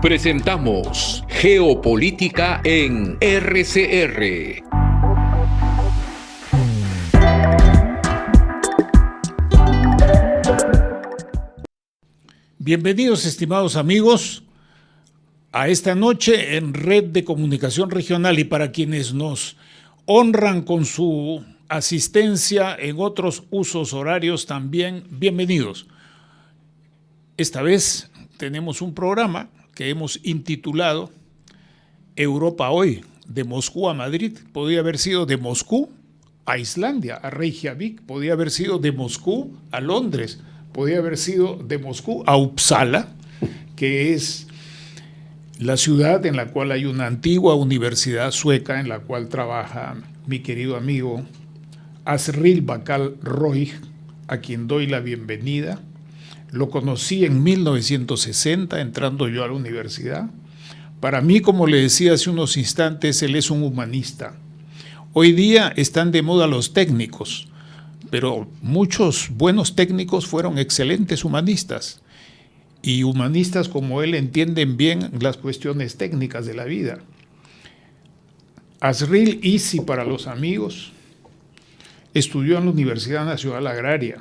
Presentamos Geopolítica en RCR. Bienvenidos, estimados amigos, a esta noche en Red de Comunicación Regional, y para quienes nos honran con su asistencia en otros usos horarios también, bienvenidos. Esta vez tenemos un programa que hemos intitulado Europa Hoy, de Moscú a Madrid. Podría haber sido de Moscú a Islandia, a Reykjavik, podría haber sido de Moscú a Londres, podría haber sido de Moscú a Uppsala, que es la ciudad en la cual hay una antigua universidad sueca en la cual trabaja mi querido amigo Asriel Bakal Roig, a quien doy la bienvenida. Lo conocí en 1960, entrando yo a la universidad. Para mí, como le decía hace unos instantes, él es un humanista. Hoy día están de moda los técnicos, pero muchos buenos técnicos fueron excelentes humanistas. Y humanistas como él entienden bien las cuestiones técnicas de la vida. Asriel Easy para los amigos estudió en la Universidad Nacional Agraria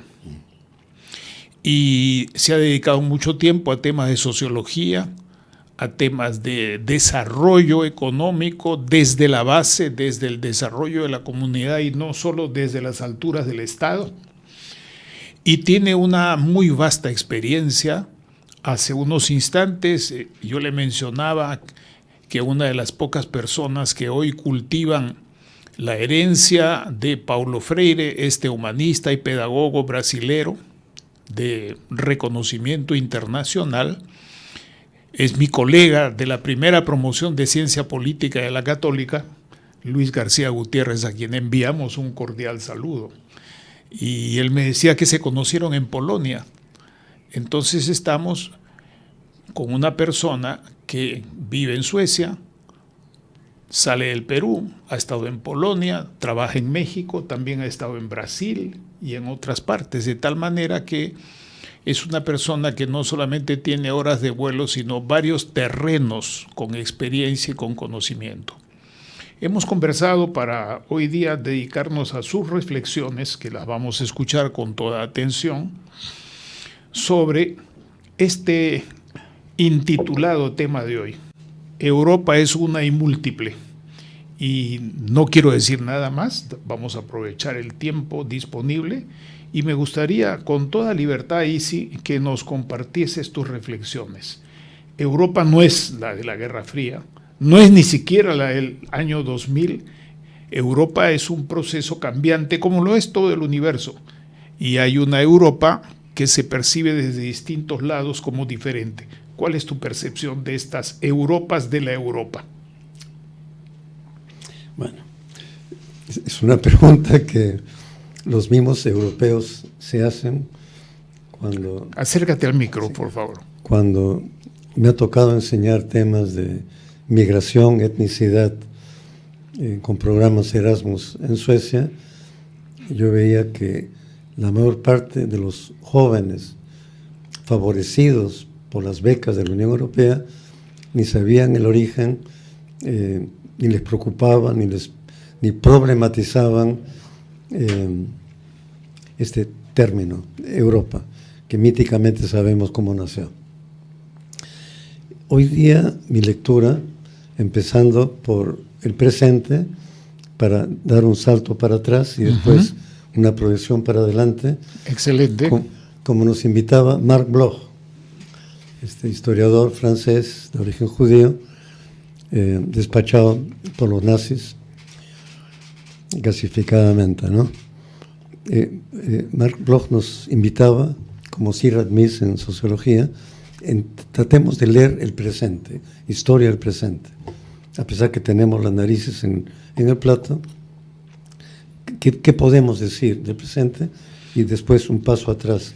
y se ha dedicado mucho tiempo a temas de sociología, a temas de desarrollo económico desde la base, desde el desarrollo de la comunidad y no solo desde las alturas del Estado. Y tiene una muy vasta experiencia. Hace unos instantes yo le mencionaba que una de las pocas personas que hoy cultivan la herencia de Paulo Freire, este humanista y pedagogo brasilero de reconocimiento internacional, es mi colega de la primera promoción de Ciencia Política de la Católica, Luis García Gutiérrez, a quien enviamos un cordial saludo. Y él me decía que se conocieron en Polonia. Entonces estamos con una persona que vive en Suecia, sale del Perú, ha estado en Polonia, trabaja en México, también ha estado en Brasil y en otras partes, de tal manera que es una persona que no solamente tiene horas de vuelo, sino varios terrenos con experiencia y con conocimiento. Hemos conversado para hoy día dedicarnos a sus reflexiones, que las vamos a escuchar con toda atención, sobre este intitulado tema de hoy. Europa es una y múltiple. Y no quiero decir nada más, vamos a aprovechar el tiempo disponible y me gustaría con toda libertad, Isi, que nos compartieses tus reflexiones. Europa no es la de la Guerra Fría, no es ni siquiera la del año 2000. Europa es un proceso cambiante, como lo es todo el universo. Y hay una Europa que se percibe desde distintos lados como diferente. ¿Cuál es tu percepción de estas Europas de la Europa? Bueno, es una pregunta que los mismos europeos se hacen cuando... Acércate al micro, sí, por favor. Cuando me ha tocado enseñar temas de migración, etnicidad, con programas Erasmus en Suecia, yo veía que la mayor parte de los jóvenes favorecidos por las becas de la Unión Europea ni sabían el origen, ni les preocupaba, ni problematizaban este término, Europa, que míticamente sabemos cómo nació. Hoy día mi lectura, empezando por el presente, para dar un salto para atrás y después una proyección para adelante. Excelente. Como nos invitaba Marc Bloch, este historiador francés de origen judío, despachado por los nazis gasificadamente, ¿no? Marc Bloch nos invitaba, como Sirad Mies en sociología, tratemos de leer el presente, historia del presente. A pesar que tenemos las narices en el plato, ¿qué podemos decir del presente? Y después un paso atrás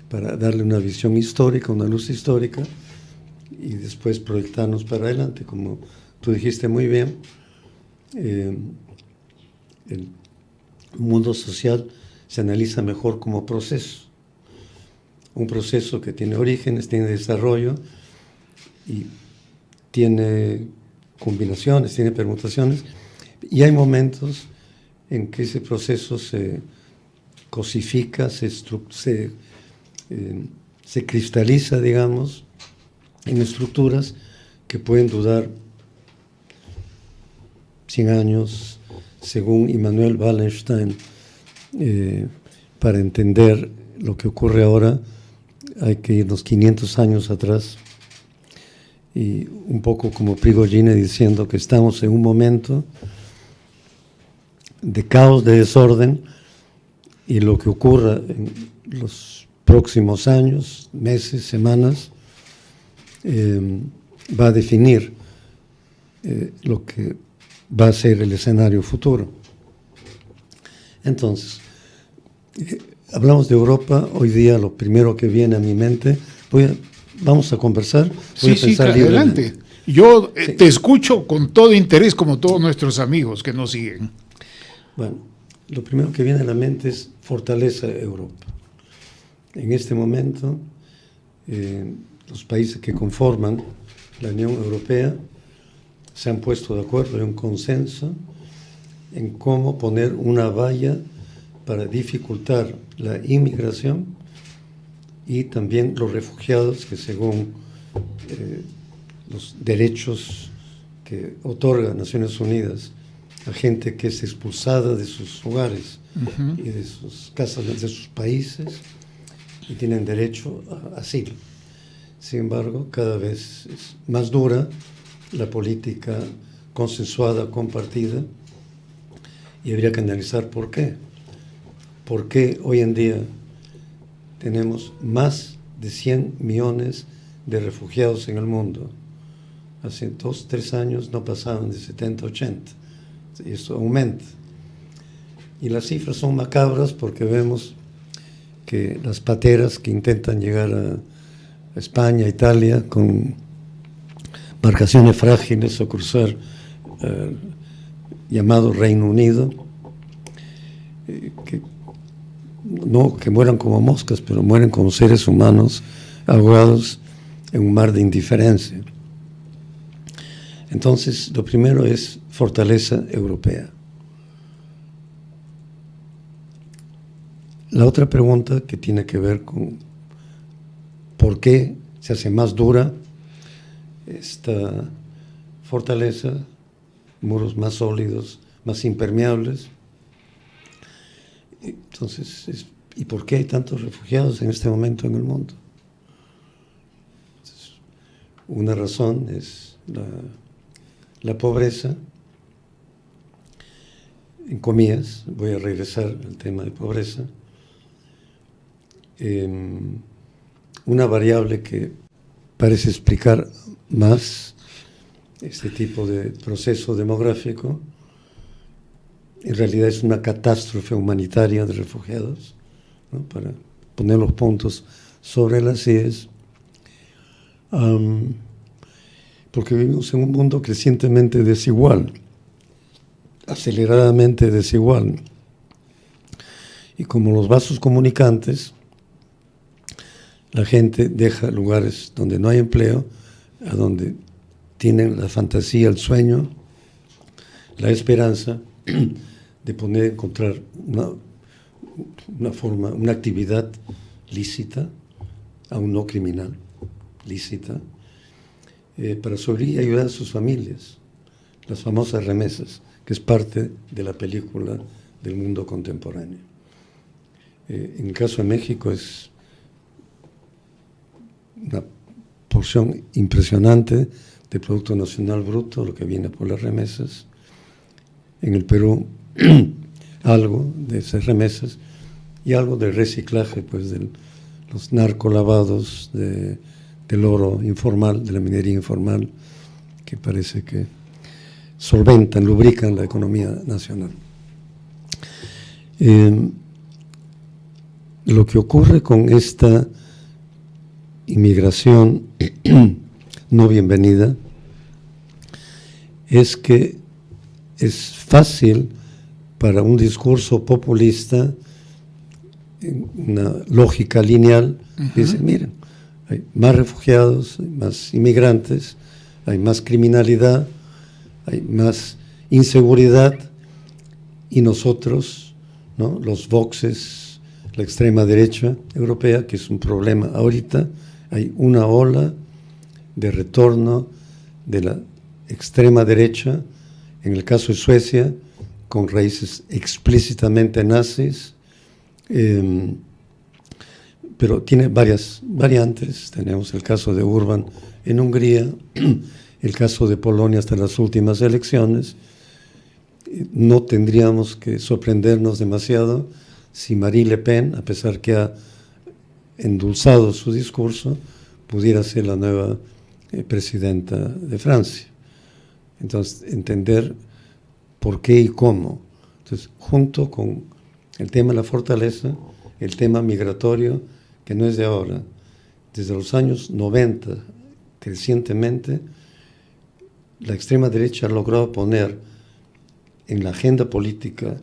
para darle una visión histórica, una luz histórica, y después proyectarnos para adelante, como tú dijiste muy bien. El mundo social se analiza mejor como proceso, un proceso que tiene orígenes, tiene desarrollo, y tiene combinaciones, tiene permutaciones, y hay momentos en que ese proceso se cosifica, se cristaliza, digamos, en estructuras que pueden durar 100 años, según Immanuel Wallenstein. Para entender lo que ocurre ahora hay que irnos 500 años atrás, y un poco como Prigogine diciendo que estamos en un momento de caos, de desorden, y lo que ocurra en los próximos años, meses, semanas, va a definir lo que va a ser el escenario futuro. Entonces, hablamos de Europa. Hoy día lo primero que viene a mi mente, vamos a conversar. Voy a pensar adelante. Yo te escucho con todo interés, como todos nuestros amigos que nos siguen. Bueno, lo primero que viene a la mente es fortaleza Europa. En este momento, los países que conforman la Unión Europea se han puesto de acuerdo en un consenso en cómo poner una valla para dificultar la inmigración y también los refugiados, que según los derechos que otorga Naciones Unidas a gente que es expulsada de sus hogares y de sus casas, de sus países, y tienen derecho a asilo. Sin embargo, cada vez es más dura la política consensuada, compartida, y habría que analizar por qué. ¿Por qué hoy en día tenemos más de 100 millones de refugiados en el mundo? Hace 2, 3 años no pasaban de 70, 80. Y esto aumenta. Y las cifras son macabras porque vemos que las pateras que intentan llegar a España, Italia, con embarcaciones frágiles o cruzar llamado Reino Unido, no que mueran como moscas, pero mueren como seres humanos ahogados en un mar de indiferencia. Entonces, lo primero es fortaleza europea. La otra pregunta, que tiene que ver con por qué se hace más dura esta fortaleza, muros más sólidos, más impermeables. Entonces, ¿y por qué hay tantos refugiados en este momento en el mundo? Entonces, una razón es la pobreza. En comillas, voy a regresar al tema de pobreza. Una variable que parece explicar más este tipo de proceso demográfico, en realidad es una catástrofe humanitaria de refugiados, ¿no? Para poner los puntos sobre las IES, porque vivimos en un mundo crecientemente desigual, aceleradamente desigual, y como los vasos comunicantes, la gente deja lugares donde no hay empleo, a donde tienen la fantasía, el sueño, la esperanza de encontrar una forma, una actividad lícita, aún no criminal, lícita, para sobrevivir y ayudar a sus familias, las famosas remesas, que es parte de la película del mundo contemporáneo. En el caso de México es una porción impresionante de Producto Nacional Bruto, lo que viene por las remesas. En el Perú, algo de esas remesas y algo del reciclaje, pues, de los narcolavados, del oro informal, de la minería informal, que parece que solventan, lubrican la economía nacional. Lo que ocurre con esta inmigración no bienvenida es que es fácil para un discurso populista, una lógica lineal, dice, miren, hay más refugiados, más inmigrantes, hay más criminalidad, hay más inseguridad, y nosotros, ¿no?, los voxes, la extrema derecha europea, que es un problema ahorita, hay una ola de retorno de la extrema derecha, en el caso de Suecia, con raíces explícitamente nazis, pero tiene varias variantes. Tenemos el caso de Orbán en Hungría, el caso de Polonia hasta las últimas elecciones. No tendríamos que sorprendernos demasiado si Marine Le Pen, a pesar que ha endulzado su discurso, pudiera ser la nueva presidenta de Francia. Entonces, entender por qué y cómo. Entonces, junto con el tema de la fortaleza, el tema migratorio, que no es de ahora, desde los años 90, crecientemente, la extrema derecha ha logrado poner en la agenda política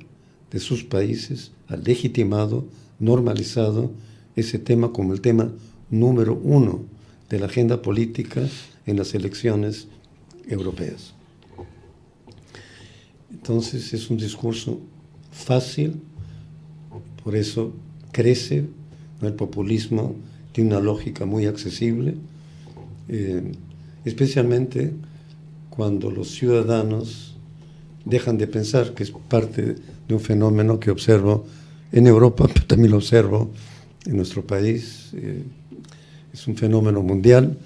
de sus países, ha legitimado, normalizado ese tema como el tema número 1 de la agenda política en las elecciones europeas. Entonces es un discurso fácil, por eso crece, ¿no? El populismo tiene una lógica muy accesible, especialmente cuando los ciudadanos dejan de pensar, que es parte de un fenómeno que observo en Europa, pero también lo observo en nuestro país. Es un fenómeno mundial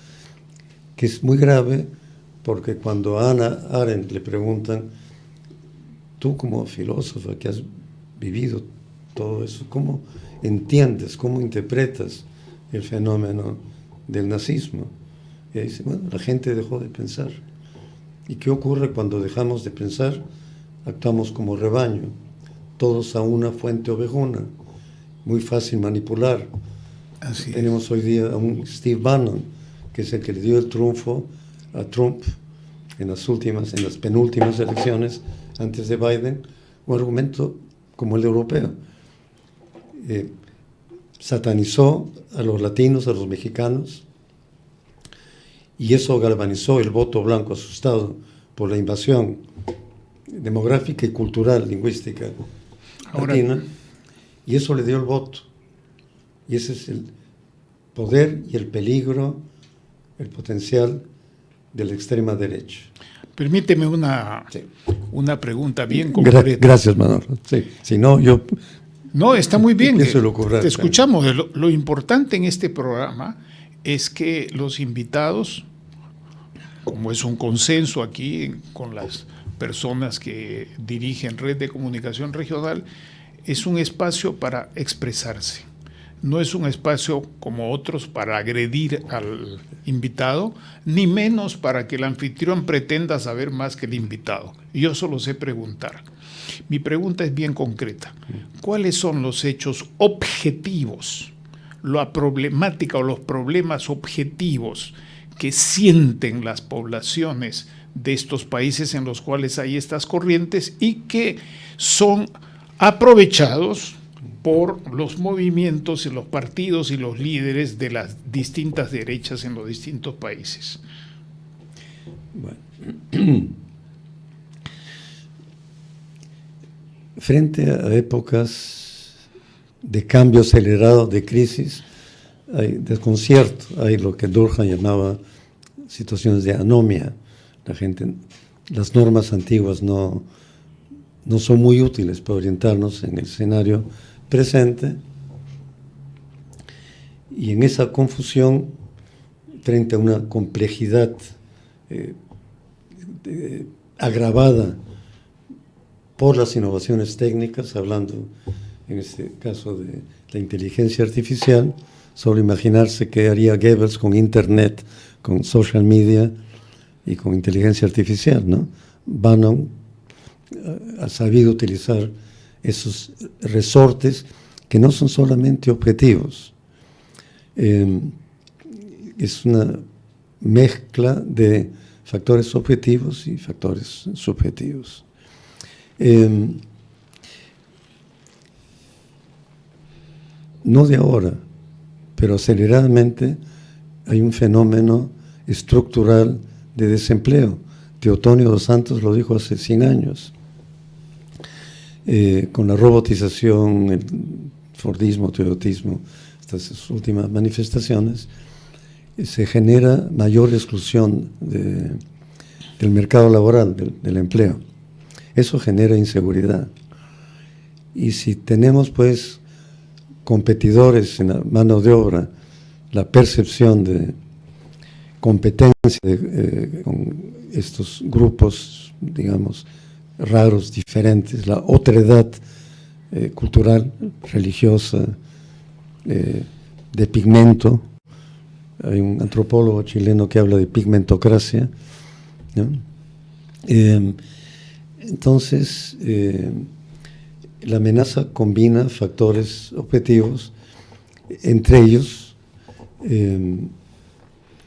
que es muy grave, porque cuando a Hannah Arendt le preguntan: tú como filósofa que has vivido todo eso, ¿cómo entiendes, cómo interpretas el fenómeno del nazismo? Y ella dice: bueno, la gente dejó de pensar. ¿Y qué ocurre cuando dejamos de pensar? Actuamos como rebaño, todos a una fuente ovejuna, muy fácil manipular. Así Tenemos hoy día a un Steve Bannon, que es el que le dio el triunfo a Trump en las penúltimas elecciones antes de Biden, un argumento como el europeo. Satanizó a los latinos, a los mexicanos, y eso galvanizó el voto blanco asustado por la invasión demográfica y cultural, lingüística latina, y eso le dio el voto. Y ese es el poder y el peligro, el potencial de la extrema derecha. Permíteme una pregunta bien concreta. Gracias, Manolo. Sí, si no, yo... No, está muy bien. Te escuchamos. Lo importante en este programa es que los invitados, como es un consenso aquí con las personas que dirigen Red de Comunicación Regional, es un espacio para expresarse. No es un espacio como otros para agredir al invitado, ni menos para que el anfitrión pretenda saber más que el invitado. Yo solo sé preguntar. Mi pregunta es bien concreta. ¿Cuáles son los hechos objetivos, la problemática o los problemas objetivos que sienten las poblaciones de estos países en los cuales hay estas corrientes y que son aprovechados por los movimientos y los partidos y los líderes de las distintas derechas en los distintos países? Bueno. Frente a épocas de cambio acelerado, de crisis, hay desconcierto, hay lo que Durkheim llamaba situaciones de anomia. Las normas antiguas no son muy útiles para orientarnos en el escenario presente, y en esa confusión, frente a una complejidad agravada por las innovaciones técnicas, hablando en este caso de la inteligencia artificial, solo imaginarse qué haría Goebbels con Internet, con social media y con inteligencia artificial, ¿no? Bannon ha sabido utilizar esos resortes que no son solamente objetivos. Es una mezcla de factores objetivos y factores subjetivos. No de ahora, pero aceleradamente hay un fenómeno estructural de desempleo. Teotonio dos Santos lo dijo hace 100 años. Con la robotización, el fordismo, toyotismo, estas últimas manifestaciones, se genera mayor exclusión del mercado laboral, del empleo. Eso genera inseguridad. Y si tenemos pues competidores en la mano de obra, la percepción de competencia con estos grupos, digamos, raros, diferentes, la otredad cultural, religiosa, de pigmento. Hay un antropólogo chileno que habla de pigmentocracia, ¿no? Entonces, la amenaza combina factores objetivos, entre ellos,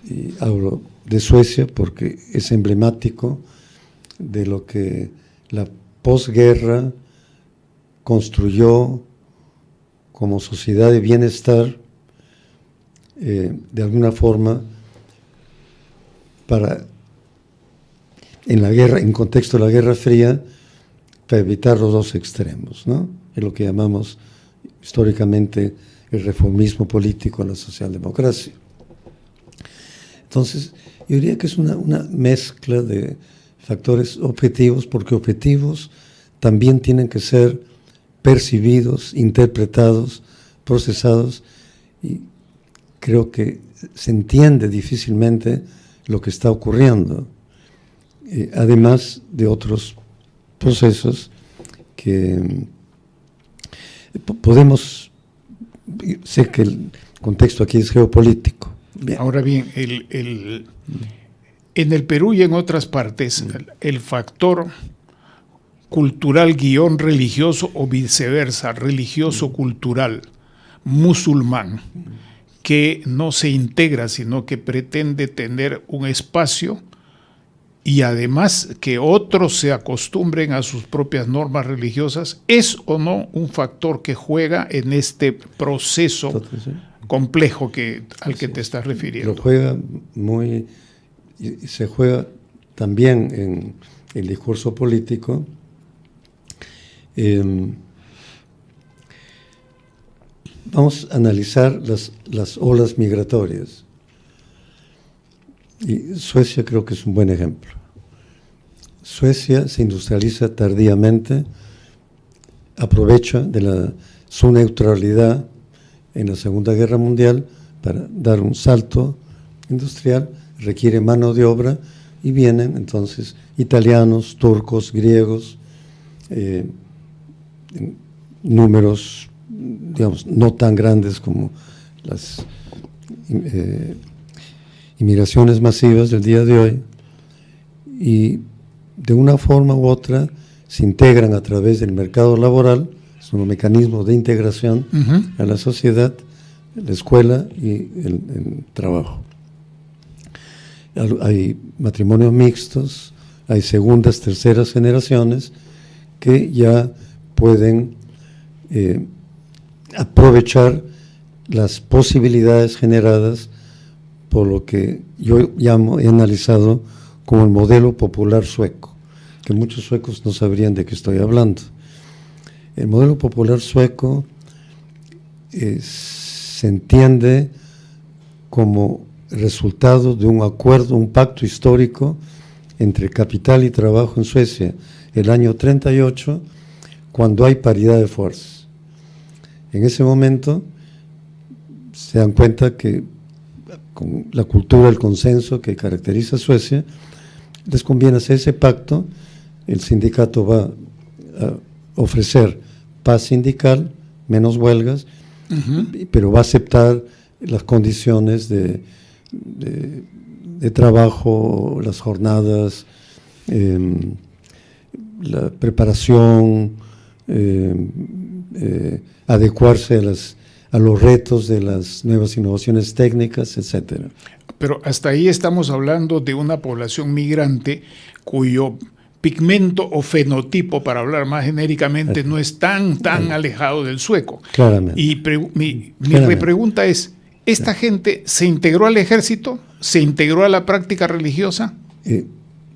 y hablo de Suecia porque es emblemático de lo que la posguerra construyó como sociedad de bienestar, de alguna forma, en la guerra, en contexto de la Guerra Fría, para evitar los dos extremos, ¿no? Es lo que llamamos históricamente el reformismo político en la socialdemocracia. Entonces, yo diría que es una mezcla de factores objetivos, porque objetivos también tienen que ser percibidos, interpretados, procesados, y creo que se entiende difícilmente lo que está ocurriendo, además de otros procesos que podemos, sé que el contexto aquí es geopolítico. Bien. Ahora bien, en el Perú y en otras partes, el factor cultural / religioso, o viceversa, religioso-cultural, musulmán, que no se integra, sino que pretende tener un espacio y además que otros se acostumbren a sus propias normas religiosas, ¿es o no un factor que juega en este proceso complejo al que te estás refiriendo? Lo juega muy, y se juega también en el discurso político. Vamos a analizar las olas migratorias. Y Suecia creo que es un buen ejemplo. Suecia se industrializa tardíamente, aprovecha de su neutralidad en la Segunda Guerra Mundial para dar un salto industrial, requiere mano de obra y vienen entonces italianos, turcos, griegos, números, digamos, no tan grandes como las inmigraciones masivas del día de hoy, y de una forma u otra se integran a través del mercado laboral, son los mecanismos de integración a la sociedad, la escuela y el trabajo. Hay matrimonios mixtos, hay segundas, terceras generaciones que ya pueden aprovechar las posibilidades generadas por lo que yo he analizado como el modelo popular sueco, que muchos suecos no sabrían de qué estoy hablando. El modelo popular sueco se entiende como resultado de un acuerdo, un pacto histórico entre capital y trabajo en Suecia, el año 38, cuando hay paridad de fuerzas. En ese momento se dan cuenta que con la cultura del consenso que caracteriza a Suecia, les conviene hacer ese pacto. El sindicato va a ofrecer paz sindical, menos huelgas, pero va a aceptar las condiciones de trabajo, las jornadas, la preparación, adecuarse a los retos de las nuevas innovaciones técnicas, etcétera. Pero hasta ahí estamos hablando de una población migrante cuyo pigmento o fenotipo, para hablar más genéricamente, no es tan alejado del sueco. Claramente. Y mi repregunta es, ¿esta gente se integró al ejército? ¿Se integró a la práctica religiosa?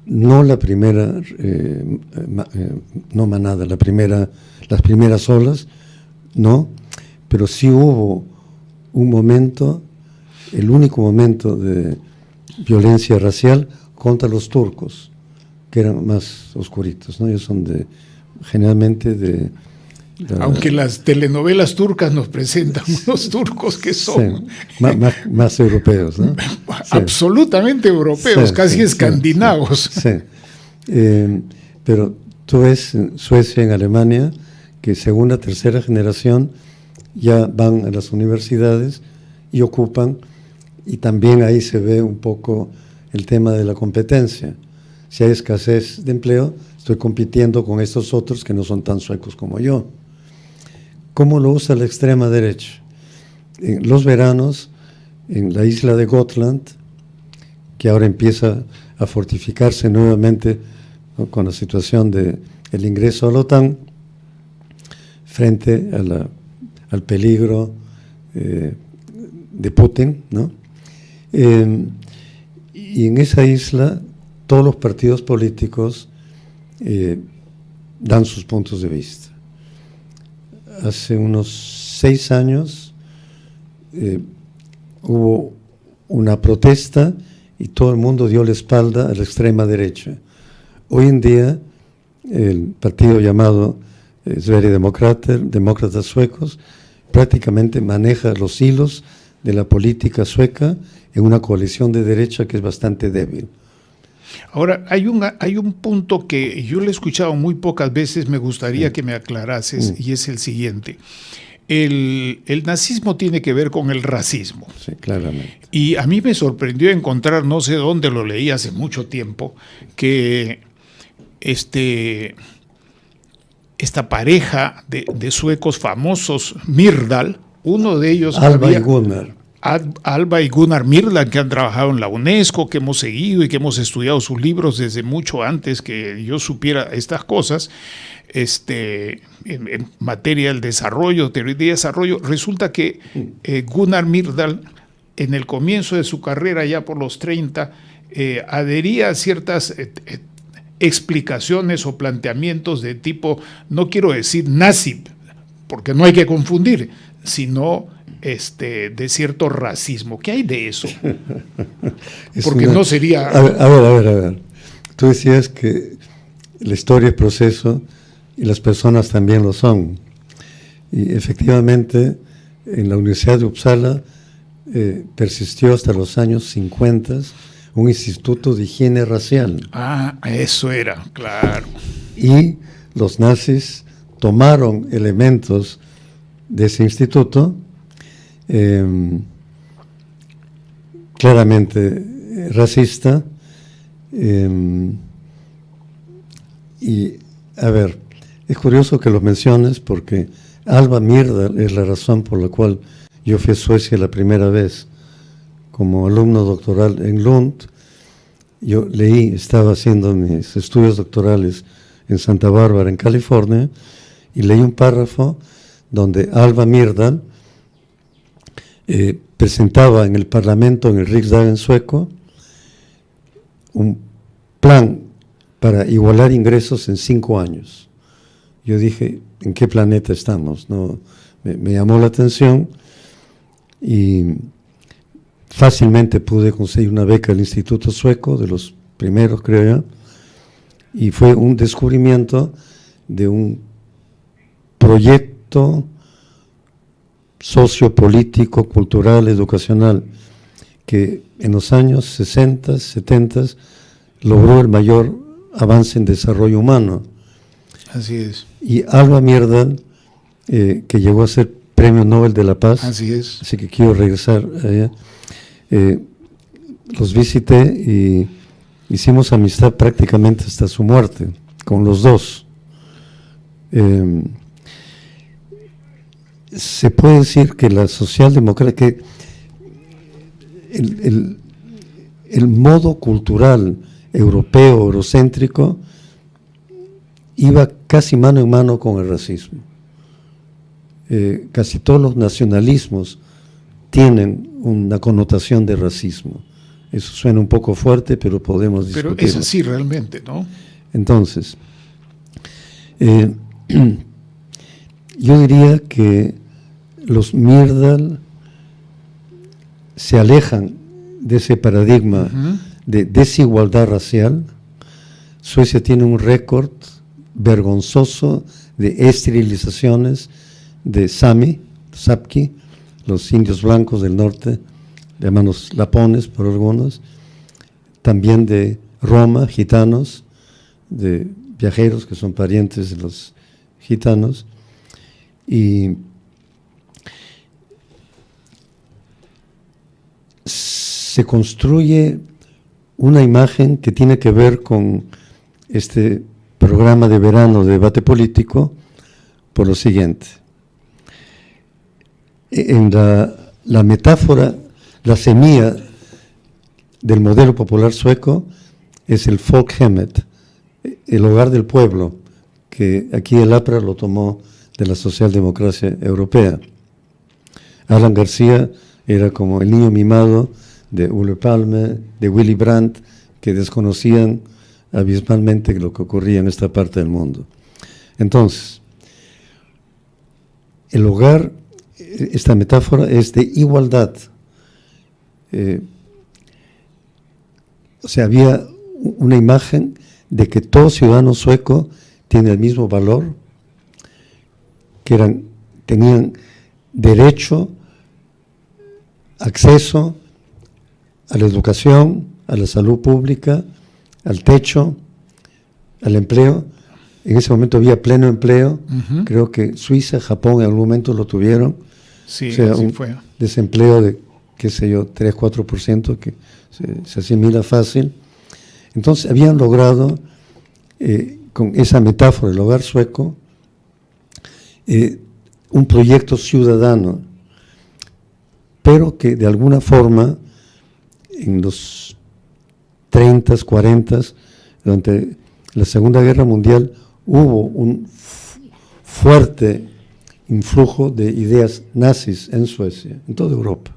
no la primera, no manada, las primeras olas, no, pero sí hubo un momento, el único momento de violencia racial contra los turcos, que eran más oscuritos, ¿no? Ellos son generalmente de... Aunque las telenovelas turcas nos presentan unos turcos que son... Sí, más europeos, ¿no? Absolutamente europeos, sí, casi sí, escandinavos. Sí. Pero tú ves en Suecia, en Alemania, que segunda, tercera generación ya van a las universidades y ocupan, y también ahí se ve un poco el tema de la competencia. Si hay escasez de empleo, estoy compitiendo con estos otros que no son tan suecos como yo. ¿Cómo lo usa la extrema derecha? En los veranos, en la isla de Gotland, que ahora empieza a fortificarse nuevamente, ¿no?, con la situación del ingreso a la OTAN, frente al peligro de Putin, ¿no? Y en esa isla todos los partidos políticos dan sus puntos de vista. Hace unos 6 años hubo una protesta y todo el mundo dio la espalda a la extrema derecha. Hoy en día el partido llamado Sverigedemokraterna, suecos, prácticamente maneja los hilos de la política sueca en una coalición de derecha que es bastante débil. Ahora, hay un punto que yo le he escuchado muy pocas veces, me gustaría que me aclarases, y es el siguiente. El nazismo tiene que ver con el racismo. Sí, claramente. Y a mí me sorprendió encontrar, no sé dónde lo leí hace mucho tiempo, que esta pareja de suecos famosos, Myrdal, uno de ellos... Alva y Gunnar Myrdal, que han trabajado en la UNESCO, que hemos seguido y que hemos estudiado sus libros desde mucho antes que yo supiera estas cosas, en materia del desarrollo, teoría de desarrollo. Resulta que Gunnar Myrdal, en el comienzo de su carrera, ya por los 30, adhería a ciertas explicaciones o planteamientos de tipo, no quiero decir nazi, porque no hay que confundir, sino de cierto racismo. ¿Qué hay de eso? Porque no sería... A ver. Tú decías que la historia es proceso y las personas también lo son. Y efectivamente, en la Universidad de Uppsala persistió hasta los años 50 un instituto de higiene racial. Ah, eso era, claro. Y los nazis tomaron elementos de ese instituto, claramente racista, y a ver, es curioso que lo menciones porque Alva Myrdal es la razón por la cual yo fui a Suecia la primera vez como alumno doctoral en Lund. Yo estaba haciendo mis estudios doctorales en Santa Bárbara, en California, y leí un párrafo donde Alva Myrdal presentaba en el Parlamento, en el Riksdagen sueco, un plan para igualar ingresos en 5 años. Yo dije, ¿en qué planeta estamos? No, me llamó la atención y fácilmente pude conseguir una beca al Instituto Sueco, de los primeros, creo yo, y fue un descubrimiento de un proyecto sociopolítico, cultural, educacional, que en los años 60, 70 logró el mayor avance en desarrollo humano. Así es. Y Alva Myrdal, que llegó a ser Premio Nobel de la Paz, así es. Así que quiero regresar allá. Los visité y hicimos amistad prácticamente hasta su muerte, con los dos. Se puede decir que la socialdemocracia, que el modo cultural europeo, eurocéntrico, iba casi mano en mano con el racismo. Casi todos los nacionalismos tienen una connotación de racismo. Eso suena un poco fuerte, pero podemos discutirlo. Pero es así realmente, ¿no? Entonces, yo diría que los Myrdal se alejan de ese paradigma de desigualdad racial. Suecia tiene un récord vergonzoso de esterilizaciones de Sapki, los indios blancos del norte, llamados lapones por algunos, también de Roma, gitanos, de viajeros que son parientes de los gitanos, y se construye una imagen que tiene que ver con este programa de verano de debate político por lo siguiente. En la metáfora, la semilla del modelo popular sueco es el folkhemmet, el hogar del pueblo, que aquí el APRA lo tomó de la socialdemocracia europea. Alan García era como el niño mimado de Olof Palme, de Willy Brandt, que desconocían abismalmente lo que ocurría en esta parte del mundo. Entonces, el hogar, esta metáfora es de igualdad. O sea, había una imagen de que todo ciudadano sueco tiene el mismo valor, que tenían derecho, acceso a la educación, a la salud pública, al techo, al empleo. En ese momento había pleno empleo. Creo que Suiza, Japón en algún momento lo tuvieron. Sí, o sea, así un fue. desempleo de, qué sé yo, 3-4%, que se asimila fácil. Entonces habían logrado, con esa metáfora del hogar sueco, un proyecto ciudadano, pero que de alguna forma en los 30s, 40s, durante la Segunda Guerra Mundial, hubo un fuerte influjo de ideas nazis en Suecia, en toda Europa,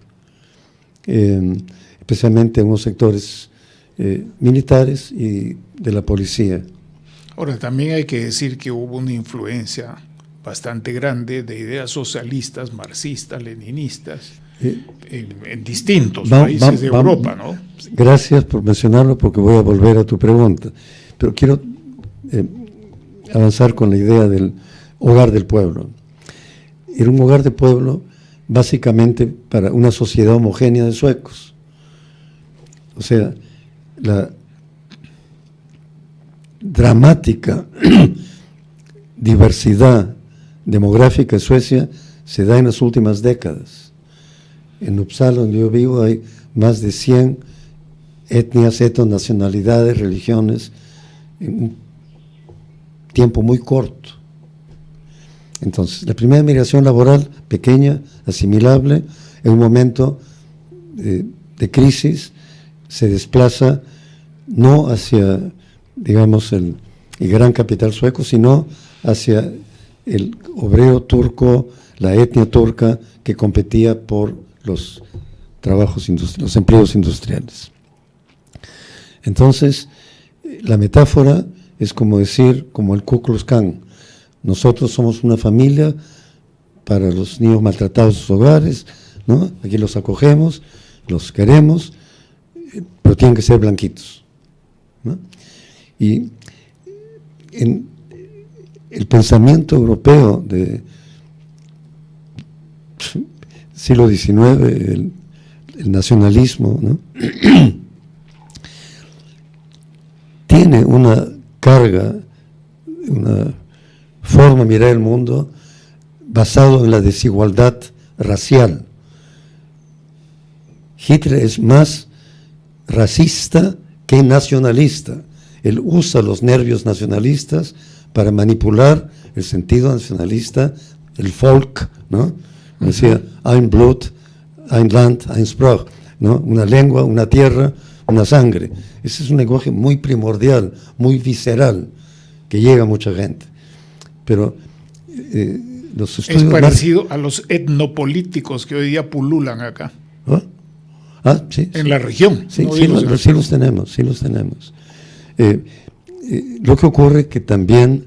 especialmente en unos sectores militares y de la policía. Ahora, también hay que decir que hubo una influencia bastante grande de ideas socialistas, marxistas, leninistas, en distintos países de Europa, ¿no? Gracias por mencionarlo, porque voy a volver a tu pregunta, pero quiero avanzar con la idea del hogar del pueblo. Era un hogar de pueblo básicamente para una sociedad homogénea de suecos. O sea, la dramática diversidad demográfica de Suecia se da en las últimas décadas. En Uppsala, donde yo vivo, hay más de 100 etnias, nacionalidades, religiones, en un tiempo muy corto. Entonces, la primera migración laboral, pequeña, asimilable, en un momento de crisis, se desplaza no hacia, digamos, el gran capital sueco, sino hacia el obrero turco, la etnia turca, que competía por los trabajos los empleos industriales. Entonces, la metáfora es como decir, como el Ku Klux Klan: nosotros somos una familia para los niños maltratados en sus hogares, ¿no? Aquí los acogemos, los queremos, pero tienen que ser blanquitos, ¿no? Y en el pensamiento europeo del siglo XIX, el nacionalismo, ¿no? Tiene una carga, una forma de mirar el mundo basado en la desigualdad racial. Hitler es más racista que nacionalista. Él usa los nervios nacionalistas para manipular el sentido nacionalista, el folk, ¿no? Decía, ein Blut, ein Land, ein Sprach, ¿no? Una lengua, una tierra, una sangre. Ese es un lenguaje muy primordial, muy visceral, que llega a mucha gente. Pero los estudios... Es parecido a los etnopolíticos que hoy día pululan acá. ¿Ah? Sí. En la región. Sí, no sí, digo en el sí Perú. los tenemos, sí los tenemos. Lo que ocurre es que también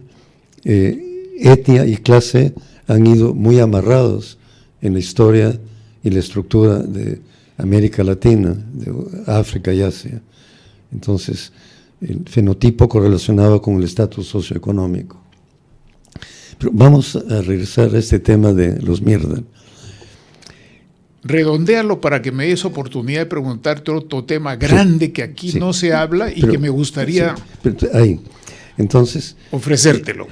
etnia y clase han ido muy amarrados en la historia y la estructura de América Latina, de África y Asia. Entonces, el fenotipo correlacionado con el estatus socioeconómico. Pero vamos a regresar a este tema de los Myrdal. Redondéalo para que me des oportunidad de preguntarte otro tema grande que aquí no se habla y que me gustaría ahí. Entonces, ofrecértelo.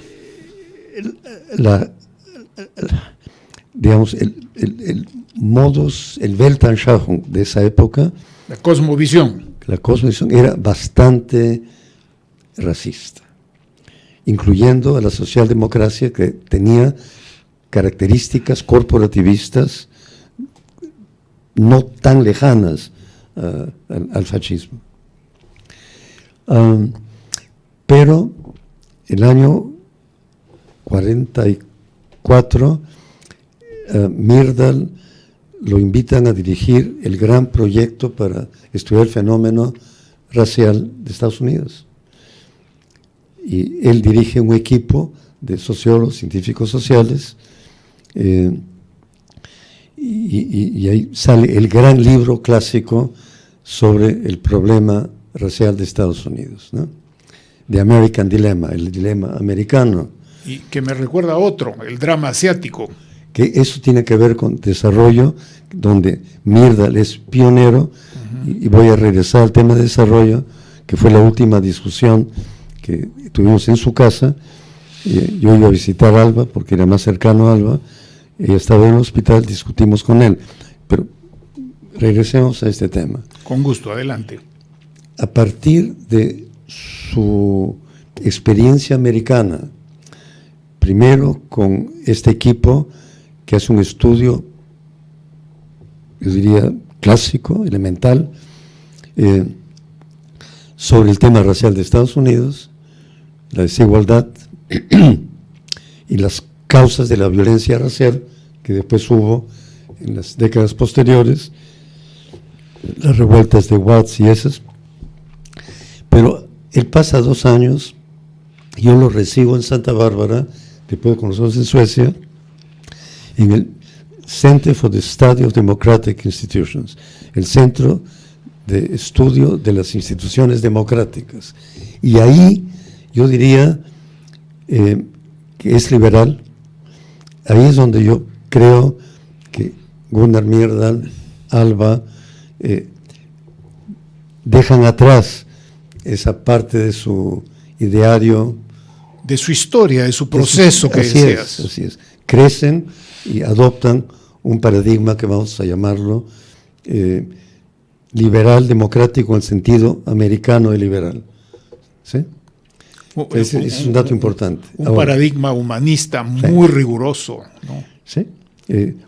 Digamos, el modus, el Weltanschauung de esa época, La cosmovisión. la cosmovisión era bastante racista, incluyendo a la socialdemocracia, que tenía características corporativistas no tan lejanas al fascismo. Pero el año 44, Myrdal lo invitan a dirigir el gran proyecto para estudiar el fenómeno racial de Estados Unidos. Y él dirige un equipo de sociólogos, científicos sociales, y ahí sale el gran libro clásico sobre el problema racial de Estados Unidos, ¿no? The American Dilemma, el dilema americano. Y que me recuerda a otro, el drama asiático. Que eso tiene que ver con desarrollo, donde Myrdal es pionero, y voy a regresar al tema de desarrollo, que fue la última discusión que tuvimos en su casa. Yo iba a visitar a Alba, porque era más cercano a Alba, ella estaba en el hospital, discutimos con él, pero regresemos a este tema. Con gusto, adelante. A partir de su experiencia americana, primero con este equipo que hace un estudio, yo diría, clásico, elemental, sobre el tema racial de Estados Unidos, la desigualdad y las causas de la violencia racial que después hubo en las décadas posteriores, las revueltas de Watts y esas. Pero él pasa 2 años, yo lo recibo en Santa Bárbara, después con nosotros en Suecia, en el Center for the Study of Democratic Institutions, el Centro de Estudio de las Instituciones Democráticas. Y ahí yo diría que es liberal. Ahí es donde yo creo que Gunnar Myrdal, Alba, dejan atrás esa parte de su ideario, de su historia, de su proceso que deseas. Así es. Crecen y adoptan un paradigma que vamos a llamarlo liberal democrático en el sentido americano de liberal. ¿Sí? Ese es un dato importante. Un paradigma humanista muy riguroso, ¿no? Sí.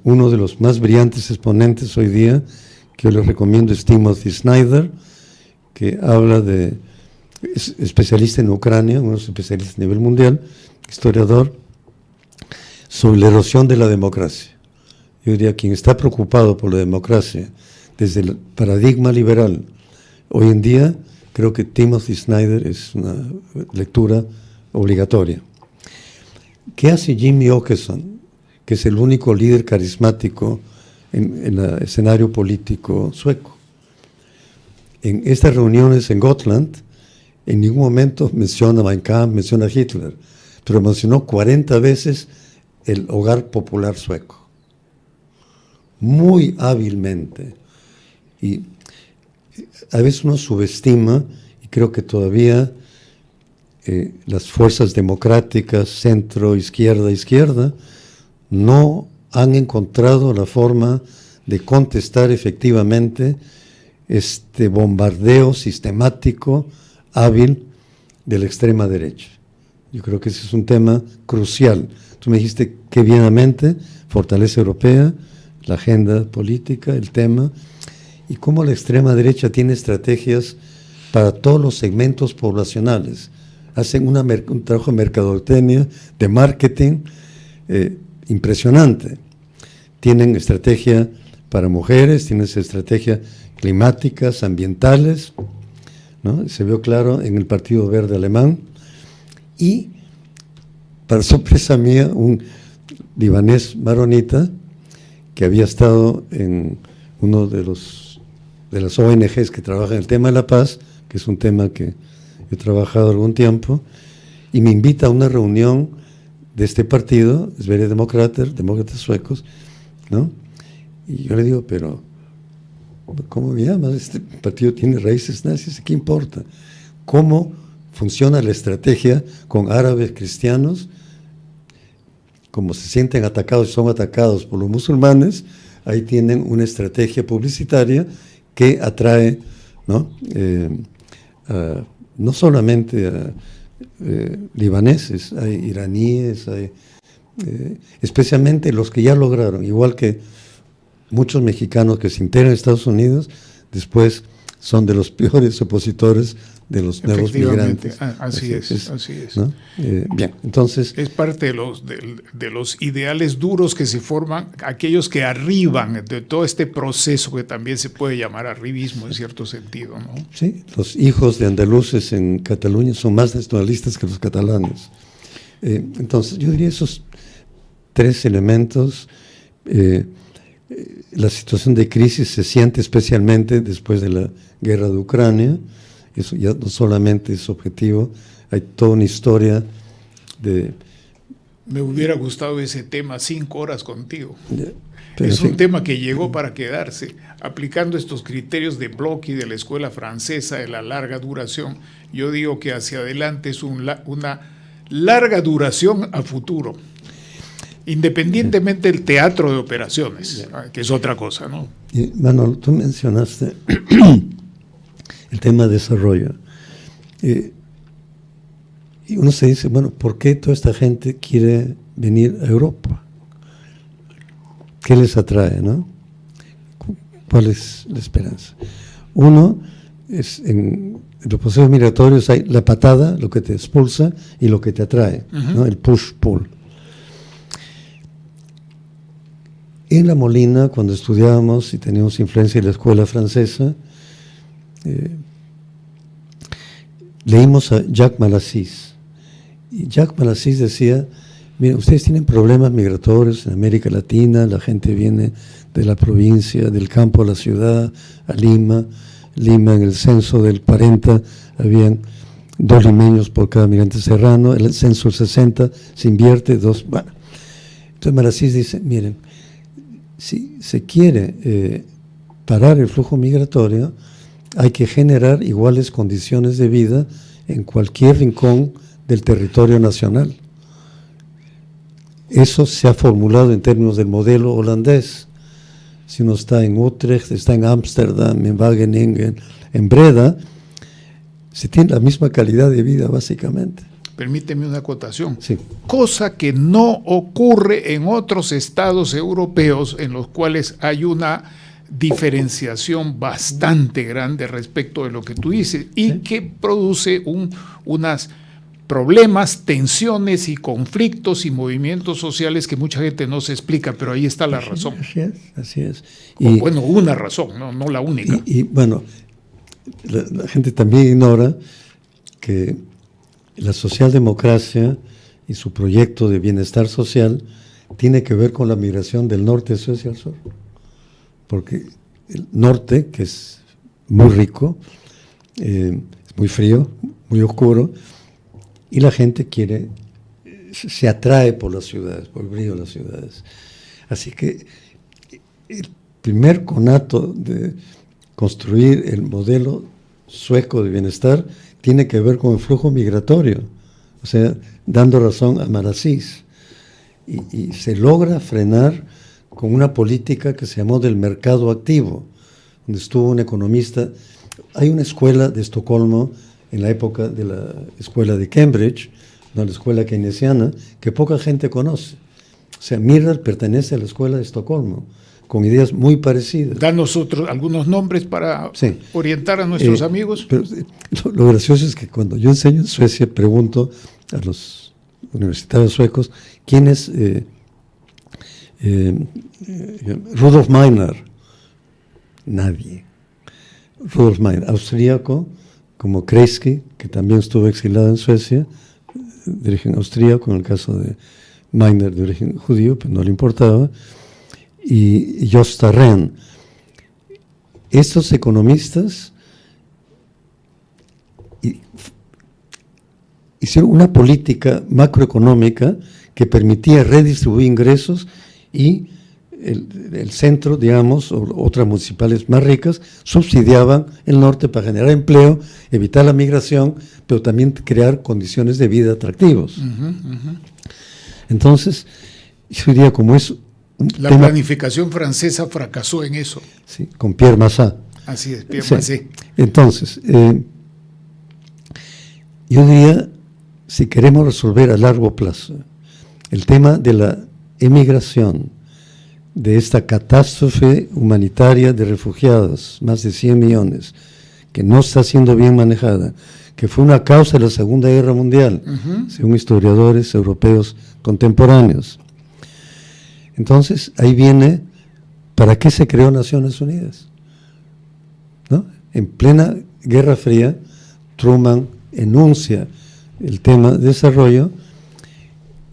Uno de los más brillantes exponentes hoy día, que yo les recomiendo, es Timothy Snyder, que habla es especialista en Ucrania, uno de los especialistas a nivel mundial, historiador, sobre la erosión de la democracia. Yo diría, quien está preocupado por la democracia desde el paradigma liberal, hoy en día, creo que Timothy Snyder es una lectura obligatoria. ¿Qué hace Jimmy Åkesson, que es el único líder carismático en el escenario político sueco? En estas reuniones en Gotland, en ningún momento menciona Mein Kampf, menciona a Hitler, pero mencionó 40 veces el hogar popular sueco. Muy hábilmente. Y a veces uno subestima, y creo que todavía las fuerzas democráticas, centro, izquierda, no han encontrado la forma de contestar efectivamente este bombardeo sistemático, hábil, de la extrema derecha. Yo creo que ese es un tema crucial. Tú me dijiste que bienamente, fortaleza europea, la agenda política, el tema, y cómo la extrema derecha tiene estrategias para todos los segmentos poblacionales. Hacen un trabajo de mercadotecnia, de marketing, impresionante. Tienen estrategia para mujeres, tienen esa estrategia climáticas, ambientales, ¿no? Se vio claro en el Partido Verde Alemán y, para sorpresa mía, un libanés maronita que había estado en uno de las ONGs que trabajan en el tema de la paz, que es un tema que he trabajado algún tiempo, y me invita a una reunión de este partido, Sverigedemokrater, demócratas suecos, ¿no? Y yo le digo, pero ¿cómo me llamas? Este partido tiene raíces nazis, ¿qué importa? ¿Cómo funciona la estrategia con árabes cristianos? Como se sienten atacados y son atacados por los musulmanes, ahí tienen una estrategia publicitaria que atrae, ¿no? No solamente a libaneses, hay iraníes, hay, especialmente los que ya lograron, igual que muchos mexicanos que se integran en Estados Unidos, después son de los peores opositores de los nuevos migrantes. Así es. ¿No? Bien, entonces... Es parte de los ideales duros que se forman, aquellos que arriban de todo este proceso que también se puede llamar arribismo en cierto sentido, ¿no? Sí, los hijos de andaluces en Cataluña son más nacionalistas que los catalanes. Entonces, yo diría esos tres elementos. La situación de crisis se siente especialmente después de la guerra de Ucrania. Eso ya no solamente es objetivo, hay toda una historia de... Me hubiera gustado ese tema 5 horas contigo. Pero es un tema que llegó para quedarse, aplicando estos criterios de Bloch y de la escuela francesa de la larga duración. Yo digo que hacia adelante es una larga duración a futuro, independientemente del teatro de operaciones, que es otra cosa, ¿no? Y, Manuel, tú mencionaste el tema de desarrollo. Y uno se dice, bueno, ¿por qué toda esta gente quiere venir a Europa? ¿Qué les atrae, no? ¿Cuál es la esperanza? Uno, es en los procesos migratorios hay la patada, lo que te expulsa, y lo que te atrae, ¿no? El push-pull. En La Molina, cuando estudiábamos y teníamos influencia en la escuela francesa, leímos a Jacques Malassís. Y Jacques Malassís decía, miren, ustedes tienen problemas migratorios en América Latina, la gente viene de la provincia, del campo a la ciudad, a Lima. Lima, en el censo del 40, habían 2 limeños por cada migrante serrano, en el censo del 60 se invierte 2. Bueno. Entonces Malassís dice, miren, si se quiere parar el flujo migratorio, hay que generar iguales condiciones de vida en cualquier rincón del territorio nacional. Eso se ha formulado en términos del modelo holandés. Si uno está en Utrecht, está en Ámsterdam, en Wageningen, en Breda, se tiene la misma calidad de vida básicamente. Permíteme una acotación. Sí. Cosa que no ocurre en otros estados europeos en los cuales hay una diferenciación bastante grande respecto de lo que tú dices y sí, que produce unas problemas, tensiones y conflictos y movimientos sociales que mucha gente no se explica, pero ahí está la razón. Así es. Y, bueno, una razón, no la única. Y bueno, la gente también ignora que la socialdemocracia y su proyecto de bienestar social tiene que ver con la migración del norte hacia el sur. Porque el norte, que es muy rico, es muy frío, muy oscuro, y la gente se atrae por las ciudades, por el brillo de las ciudades. Así que el primer conato de construir el modelo sueco de bienestar tiene que ver con el flujo migratorio, o sea, dando razón a Malassís. Y se logra frenar con una política que se llamó del mercado activo, donde estuvo un economista. Hay una escuela de Estocolmo en la época de la escuela de Cambridge, la escuela keynesiana, que poca gente conoce. O sea, Myrdal pertenece a la escuela de Estocolmo, con ideas muy parecidas. Danos algunos nombres para orientar a nuestros amigos. Pero lo gracioso es que cuando yo enseño en Suecia, pregunto a los universitarios suecos, ¿quién es Rudolf Meiner? Nadie. Rudolf Meyer, austríaco, como Kreisky, que también estuvo exilado en Suecia, de origen austríaco, en el caso de Meiner de origen judío, pero no le importaba, y Josta Rehn. Estos economistas hicieron una política macroeconómica que permitía redistribuir ingresos y el centro, digamos, o otras municipales más ricas, subsidiaban el norte para generar empleo, evitar la migración, pero también crear condiciones de vida atractivos. Entonces, yo diría, como es un La tema, planificación francesa fracasó en eso. sí, con Pierre Massat. Así es, Pierre Sí. Massat. Entonces, yo diría, si queremos resolver a largo plazo el tema de la emigración, de esta catástrofe humanitaria de refugiados, más de 100 millones, que no está siendo bien manejada, que fue una causa de la Segunda Guerra Mundial, según historiadores europeos contemporáneos. Entonces, ahí viene, ¿para qué se creó Naciones Unidas? ¿No? En plena Guerra Fría, Truman enuncia el tema de desarrollo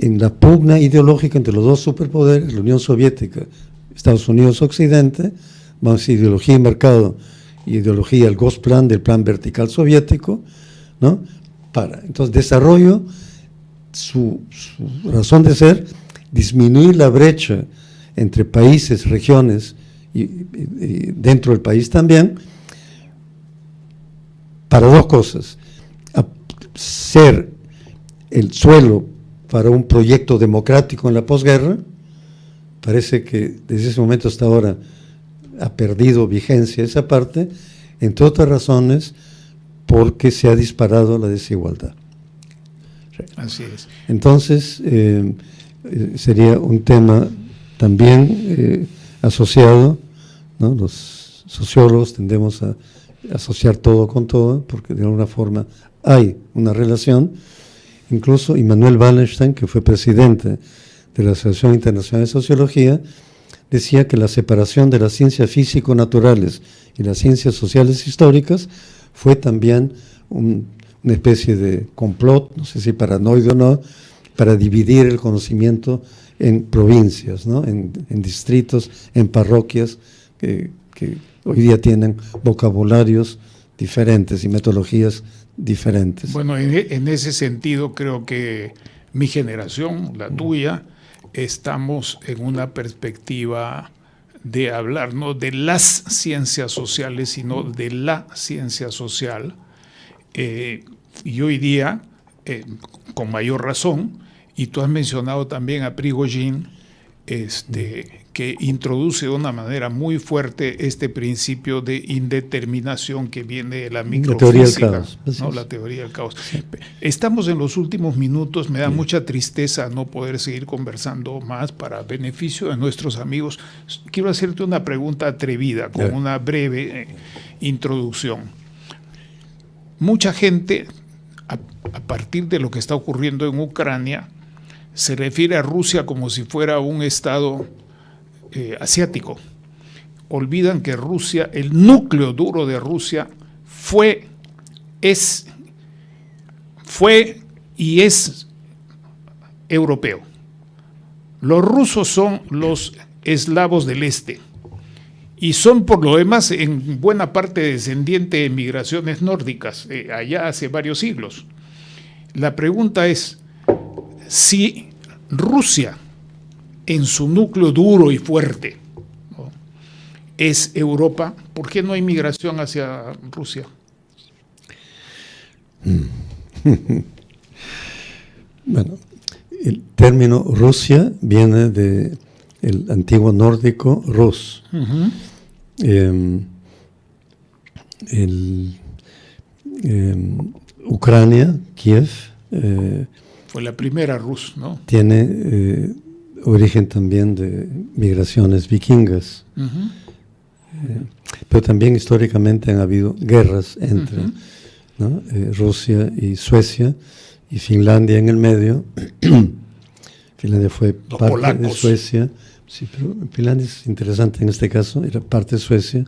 en la pugna ideológica entre los dos superpoderes, la Unión Soviética, Estados Unidos Occidente, más ideología de mercado y ideología del Gosplan, del plan vertical soviético, ¿no? Entonces, desarrollo, su razón de ser, disminuir la brecha entre países, regiones y dentro del país también, para dos cosas: ser el suelo para un proyecto democrático en la posguerra. Parece que desde ese momento hasta ahora ha perdido vigencia esa parte, entre otras razones porque se ha disparado la desigualdad. Así es. Entonces, sería un tema también asociado, ¿no? Los sociólogos tendemos a asociar todo con todo, porque de alguna forma hay una relación. Incluso Immanuel Wallenstein, que fue presidente de la Asociación Internacional de Sociología, decía que la separación de las ciencias físico-naturales y las ciencias sociales históricas fue también una especie de complot, no sé si paranoide o no, para dividir el conocimiento en provincias, ¿no? en distritos, en parroquias, que hoy día tienen vocabularios diferentes y metodologías diferentes. Bueno, en ese sentido creo que mi generación, la tuya, estamos en una perspectiva de hablar no de las ciencias sociales, sino de la ciencia social. Y hoy día, con mayor razón, y tú has mencionado también a Prigogine, que introduce de una manera muy fuerte este principio de indeterminación que viene de la microfísica, ¿no? La teoría del caos. Sí. Estamos en los últimos minutos, me da mucha tristeza no poder seguir conversando más para beneficio de nuestros amigos. Quiero hacerte una pregunta atrevida, con una breve introducción. Mucha gente, a partir de lo que está ocurriendo en Ucrania, se refiere a Rusia como si fuera un estado asiático. Olvidan que Rusia, el núcleo duro de Rusia, fue y es europeo. Los rusos son los eslavos del este y son por lo demás en buena parte descendientes de migraciones nórdicas, allá hace varios siglos. La pregunta es, si Rusia en su núcleo duro y fuerte, ¿no?, es Europa, ¿por qué no hay migración hacia Rusia? Bueno, el término Rusia viene del antiguo nórdico Rus. Ucrania, Kiev, fue la primera Rus, ¿no? Tiene origen también de migraciones vikingas. Pero también históricamente han habido guerras entre ¿no? Rusia y Suecia, y Finlandia en el medio. Finlandia fue los parte polacos de Suecia. Sí, pero Finlandia es interesante en este caso, era parte de Suecia,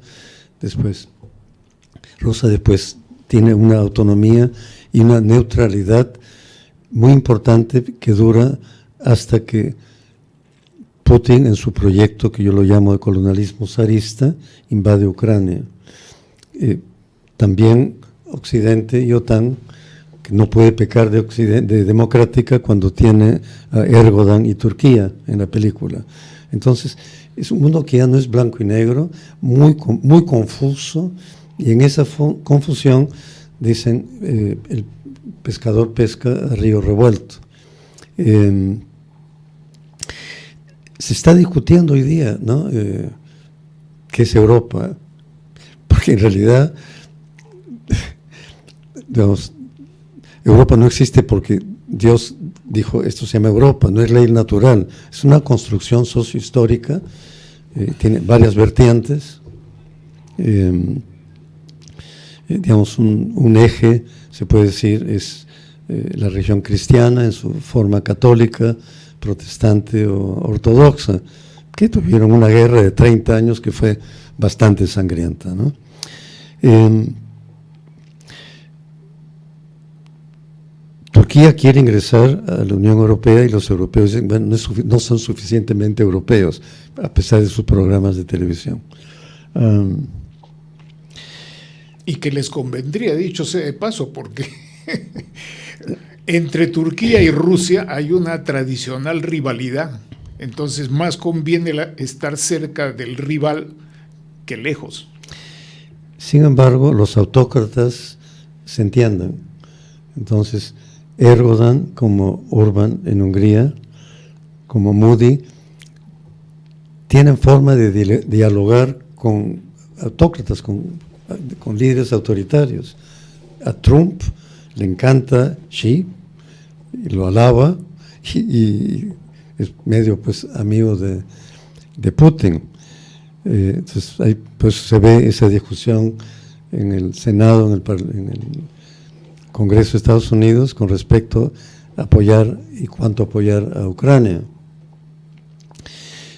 después Rusia después tiene una autonomía y una neutralidad muy importante que dura hasta que Putin, en su proyecto que yo lo llamo de colonialismo zarista, invade Ucrania. También Occidente y OTAN, que no puede pecar de democrática cuando tiene a Erdogan y Turquía en la película. Entonces, es un mundo que ya no es blanco y negro, muy confuso, y en esa confusión dicen, el pescador pesca a río revuelto. Se está discutiendo hoy día, ¿no? ¿Qué es Europa? Porque en realidad, digamos, Europa no existe porque Dios dijo, esto se llama Europa, no es ley natural, es una construcción sociohistórica, tiene varias vertientes, digamos, un eje, se puede decir, es la religión cristiana en su forma católica, protestante o ortodoxa, que tuvieron una guerra de 30 años que fue bastante sangrienta, ¿no? Turquía quiere ingresar a la Unión Europea y los europeos dicen, bueno, no son suficientemente europeos, a pesar de sus programas de televisión. Y que les convendría, dicho sea de paso, porque entre Turquía y Rusia hay una tradicional rivalidad. Entonces, más conviene estar cerca del rival que lejos. Sin embargo, los autócratas se entienden. Entonces, Erdogan, como Orbán en Hungría, como Moody, tienen forma de dialogar con autócratas, con líderes autoritarios. A Trump le encanta Xi, y lo alaba, y es medio pues amigo de Putin. Entonces ahí pues se ve esa discusión en el Senado, en el Congreso de Estados Unidos con respecto a apoyar y cuánto apoyar a Ucrania.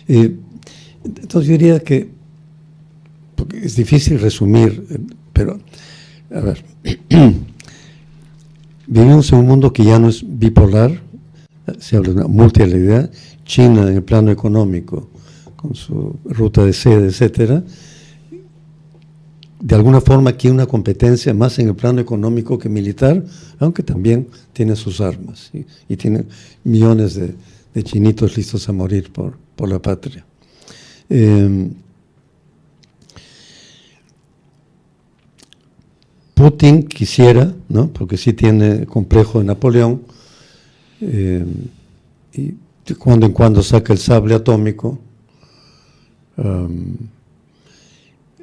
Entonces yo diría que, porque es difícil resumir, pero a ver, vivimos en un mundo que ya no es bipolar, se habla de una multilateralidad. China en el plano económico, con su ruta de seda, etcétera, de alguna forma quiere una competencia más en el plano económico que militar, aunque también tiene sus armas y tiene millones de chinitos listos a morir por la patria. Putin quisiera, ¿no? Porque sí tiene complejo de Napoleón, y de cuando en cuando saca el sable atómico,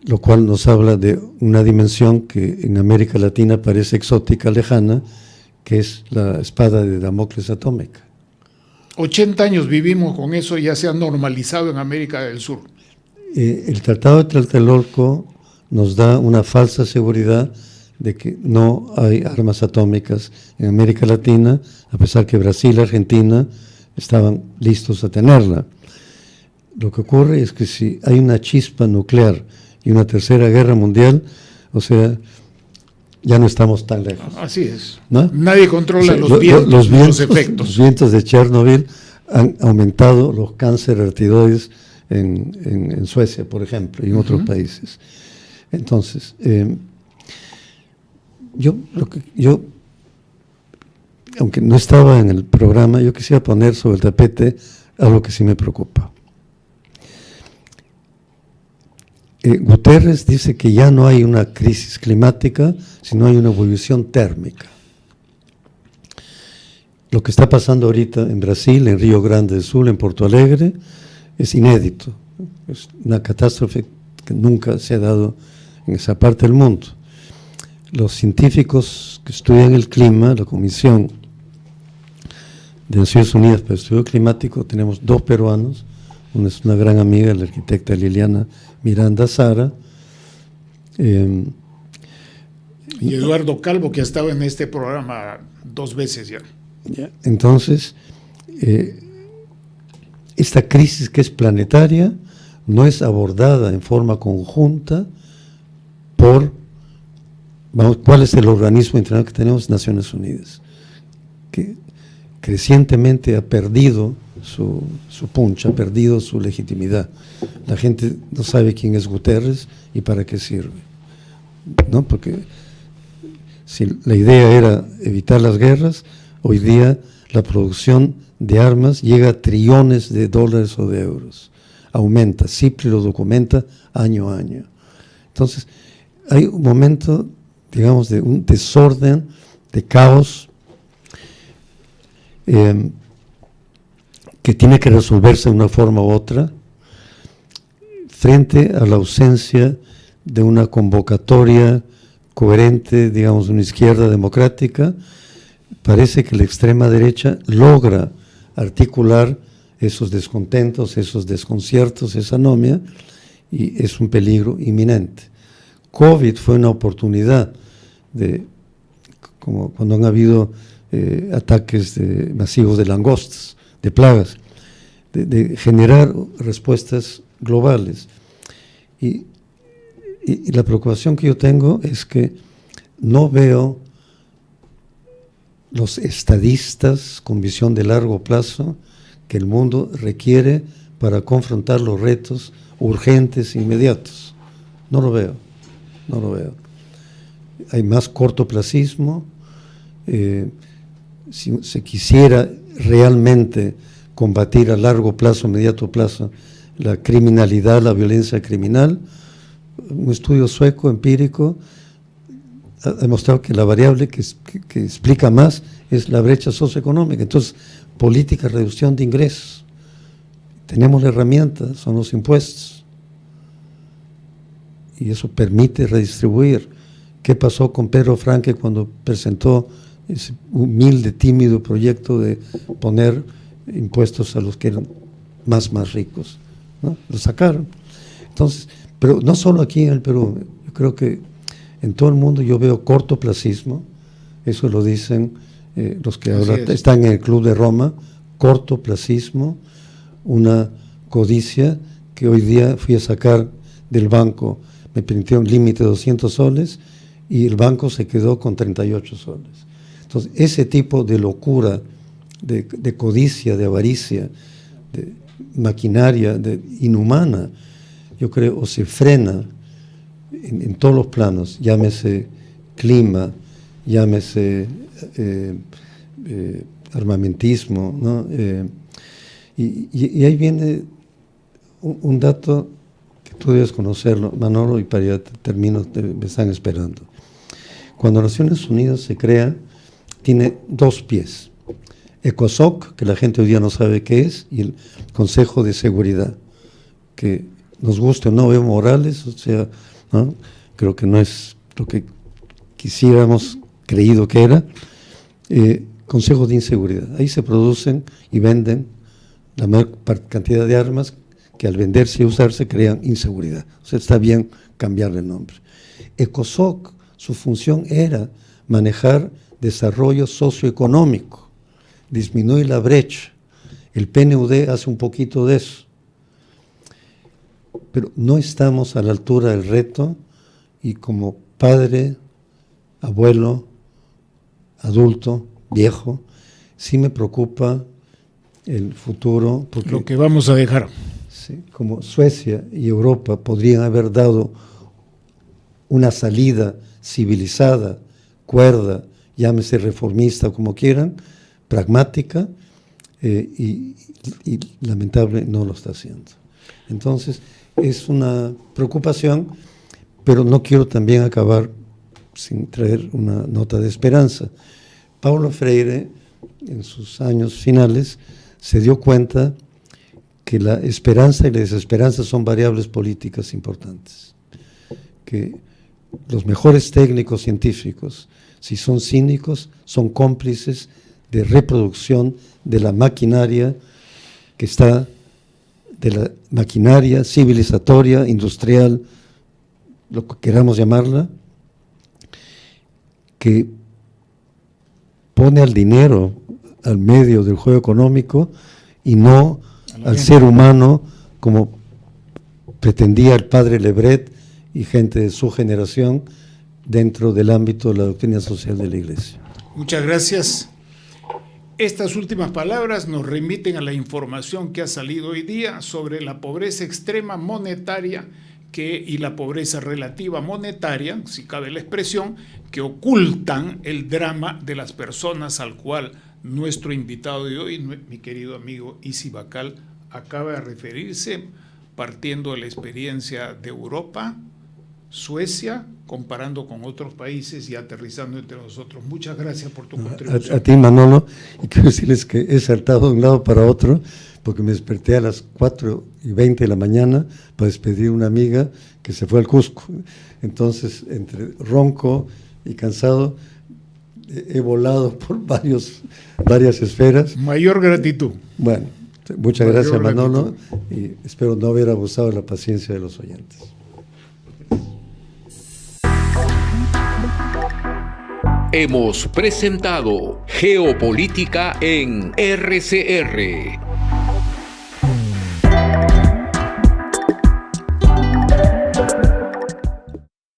lo cual nos habla de una dimensión que en América Latina parece exótica, lejana, que es la espada de Damocles atómica. 80 años vivimos con eso y ya se ha normalizado en América del Sur. El Tratado de Tlatelolco nos da una falsa seguridad de que no hay armas atómicas en América Latina, a pesar que Brasil y Argentina estaban listos a tenerla. Lo que ocurre es que si hay una chispa nuclear y una tercera guerra mundial, o sea, ya no estamos tan lejos. Así es. ¿No? Nadie controla, o sea, los vientos, los efectos. Los vientos de Chernobyl han aumentado los cánceres tiroides en Suecia, por ejemplo, y en otros países. Entonces, yo, aunque no estaba en el programa, yo quisiera poner sobre el tapete algo que sí me preocupa. Guterres dice que ya no hay una crisis climática, sino hay una evolución térmica. Lo que está pasando ahorita en Brasil, en Río Grande do Sul, en Porto Alegre, es inédito. Es una catástrofe que nunca se ha dado en esa parte del mundo. Los científicos que estudian el clima, la Comisión de Naciones Unidas para el Estudio Climático, tenemos 2 peruanos. Una es una gran amiga, la arquitecta Liliana Miranda Sara. Y Eduardo Calvo, que ha estado en este programa 2 veces ya. Entonces, esta crisis que es planetaria no es abordada en forma conjunta por ¿Cuál es el organismo internacional que tenemos? Naciones Unidas, que crecientemente ha perdido su punch, ha perdido su legitimidad. La gente no sabe quién es Guterres y para qué sirve, ¿no? Porque si la idea era evitar las guerras, hoy día la producción de armas llega a trillones de dólares o de euros. Aumenta, CIPRI lo documenta año a año. Entonces, hay un momento, digamos, de un desorden, de caos, que tiene que resolverse de una forma u otra, frente a la ausencia de una convocatoria coherente, digamos, de una izquierda democrática. Parece que la extrema derecha logra articular esos descontentos, esos desconciertos, esa anomia, y es un peligro inminente. COVID fue una oportunidad como cuando han habido ataques masivos de langostas, de plagas, de generar respuestas globales. Y la preocupación que yo tengo es que no veo los estadistas con visión de largo plazo que el mundo requiere para confrontar los retos urgentes, inmediatos. No lo veo. Hay más cortoplacismo. Si se quisiera realmente combatir a largo plazo, mediato plazo, la criminalidad, la violencia criminal, un estudio sueco empírico ha demostrado que la variable que explica más es la brecha socioeconómica. Entonces, política de reducción de ingresos. Tenemos la herramienta, son los impuestos. Y eso permite redistribuir. ¿Qué pasó con Pedro Franque cuando presentó ese humilde, tímido proyecto de poner impuestos a los que eran más ricos, ¿no? Lo sacaron. Entonces, pero no solo aquí en el Perú, yo creo que en todo el mundo yo veo cortoplacismo, eso lo dicen los que ahora están en el Club de Roma, cortoplacismo, una codicia que hoy día fui a sacar del banco, me permitieron límite de 200 soles y el banco se quedó con 38 soles. Entonces, ese tipo de locura, de codicia, de avaricia, de maquinaria inhumana, yo creo, o se frena en todos los planos, llámese clima, llámese armamentismo, ¿no? Y ahí viene un dato que tú debes conocerlo, Manolo, y para ya termino, me están esperando. Cuando Naciones Unidas se crea, tiene dos pies. ECOSOC, que la gente hoy día no sabe qué es, y el Consejo de Seguridad, que nos guste o no Evo Morales, o sea, ¿no? Creo que no es lo que quisiéramos creído que era. Consejo de Inseguridad. Ahí se producen y venden la mayor cantidad de armas que al venderse y usarse crean inseguridad. O sea, está bien cambiarle el nombre. ECOSOC, su función era manejar desarrollo socioeconómico, disminuir la brecha. El PNUD hace un poquito de eso. Pero no estamos a la altura del reto y como padre, abuelo, adulto, viejo, sí me preocupa el futuro. Porque lo que vamos a dejar. Sí, como Suecia y Europa podrían haber dado una salida civilizada, cuerda, llámese reformista, como quieran, pragmática, y lamentable no lo está haciendo. Entonces, es una preocupación, pero no quiero también acabar sin traer una nota de esperanza. Paulo Freire, en sus años finales, se dio cuenta que la esperanza y la desesperanza son variables políticas importantes, que los mejores técnicos científicos, si son cínicos, son cómplices de reproducción de la maquinaria que está, de la maquinaria civilizatoria, industrial, lo que queramos llamarla, que pone al dinero al medio del juego económico y no al ser humano, como pretendía el padre Lebret y gente de su generación, dentro del ámbito de la doctrina social de la Iglesia. Muchas gracias. Estas últimas palabras nos remiten a la información que ha salido hoy día sobre la pobreza extrema monetaria y la pobreza relativa monetaria, si cabe la expresión, que ocultan el drama de las personas al cual nuestro invitado de hoy, mi querido amigo Isi Bacal, acaba de referirse, partiendo de la experiencia de Europa, Suecia, comparando con otros países y aterrizando entre nosotros. Muchas gracias por tu contribución. A ti, Manolo, y quiero decirles que he saltado de un lado para otro porque me desperté a las 4:20 de la mañana para despedir a una amiga que se fue al Cusco. Entonces, entre ronco y cansado, he volado por varias esferas. Mayor gratitud. Bueno, muchas gracias, Manolo, y espero no haber abusado de la paciencia de los oyentes. Hemos presentado Geopolítica en RCR